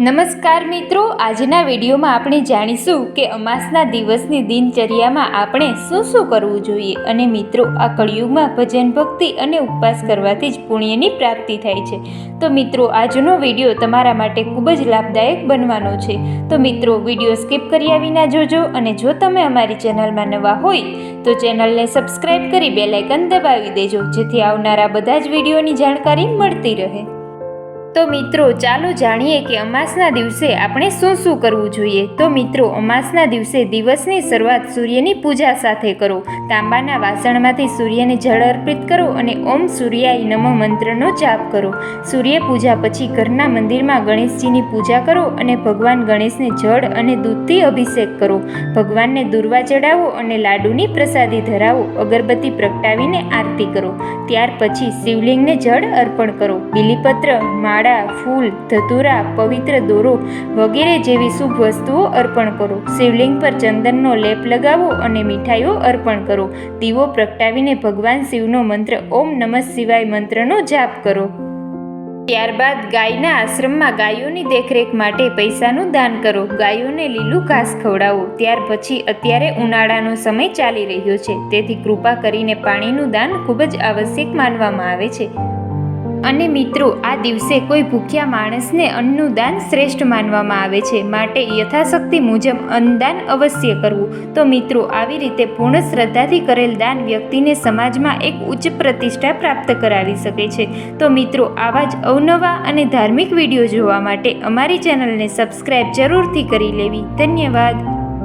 નમસ્કાર મિત્રો, આજના વિડીયોમાં આપણે જાણીશું કે અમાસના દિવસની દિનચર્યામાં આપણે શું શું કરવું જોઈએ. અને મિત્રો, આ કળિયુગમાં ભજન ભક્તિ અને ઉપવાસ કરવાથી જ પુણ્યની પ્રાપ્તિ થાય છે. તો મિત્રો, આજનો વિડીયો તમારા માટે ખૂબ જ લાભદાયક બનવાનો છે. તો મિત્રો, વિડીયો સ્કીપ કર્યા વિના જોજો. અને જો તમે અમારી ચેનલમાં નવા હોય તો ચેનલને સબસ્ક્રાઈબ કરી બેલ આઇકન દબાવી દેજો, જેથી આવનારા બધા જ વિડીયોની જાણકારી મળતી રહે. તો મિત્રો, ચાલો જાણીએ કે અમાસના દિવસે આપણે શું શું કરવું જોઈએ. તો મિત્રો, અમાસના દિવસે દિવસની શરૂઆત સૂર્યની પૂજા સાથે કરો. તાંબાના વાસણમાંથી સૂર્યને જળ અર્પિત કરો અને ઓમ સૂર્યાય નમઃ મંત્રનો જાપ કરો. સૂર્ય પૂજા પછી ઘરના મંદિરમાં ગણેશજીની પૂજા કરો અને ભગવાન ગણેશને જળ અને દૂધથી અભિષેક કરો. ભગવાનને દૂર્વા ચડાવો અને લાડુની પ્રસાદી ધરાવો. અગરબત્તી પ્રગટાવીને આરતી કરો. ત્યાર પછી શિવલિંગને જળ અર્પણ કરો. બીલીપત્ર, માળા, ફૂલ, ધતુરા, પવિત્ર દોરો વગેરે જેવી શુભ વસ્તુઓ અર્પણ કરો. શિવલિંગ પર ચંદનનો લેપ લગાવો અને મીઠાઈઓ અર્પણ કરો. દીવો પ્રગટાવીને ભગવાન શિવનો મંત્ર ઓમ નમઃ શિવાય મંત્રનો જાપ કરો. ત્યારબાદ ગાયના આશ્રમમાં ગાયોની દેખરેખ માટે પૈસાનું દાન કરો. ગાયોને લીલું ઘાસ ખવડાવો. ત્યાર પછી અત્યારે ઉનાળાનો સમય ચાલી રહ્યો છે, તેથી કૃપા કરીને પાણીનું દાન ખૂબ જ આવશ્યક માનવામાં આવે છે. અને મિત્રો, આ દિવસે કોઈ ભૂખ્યા માણસને અન્નનું દાન શ્રેષ્ઠ માનવામાં આવે છે, માટે યથાશક્તિ મુજબ અન્નદાન અવશ્ય કરવું. તો મિત્રો, આવી રીતે પૂર્ણ શ્રદ્ધાથી કરેલ દાન વ્યક્તિને સમાજમાં એક ઉચ્ચ પ્રતિષ્ઠા પ્રાપ્ત કરાવી શકે છે. તો મિત્રો, આવા જ અવનવા અને ધાર્મિક વિડીયો જોવા માટે અમારી ચેનલને સબસ્ક્રાઈબ જરૂરથી કરી લેવી. ધન્યવાદ.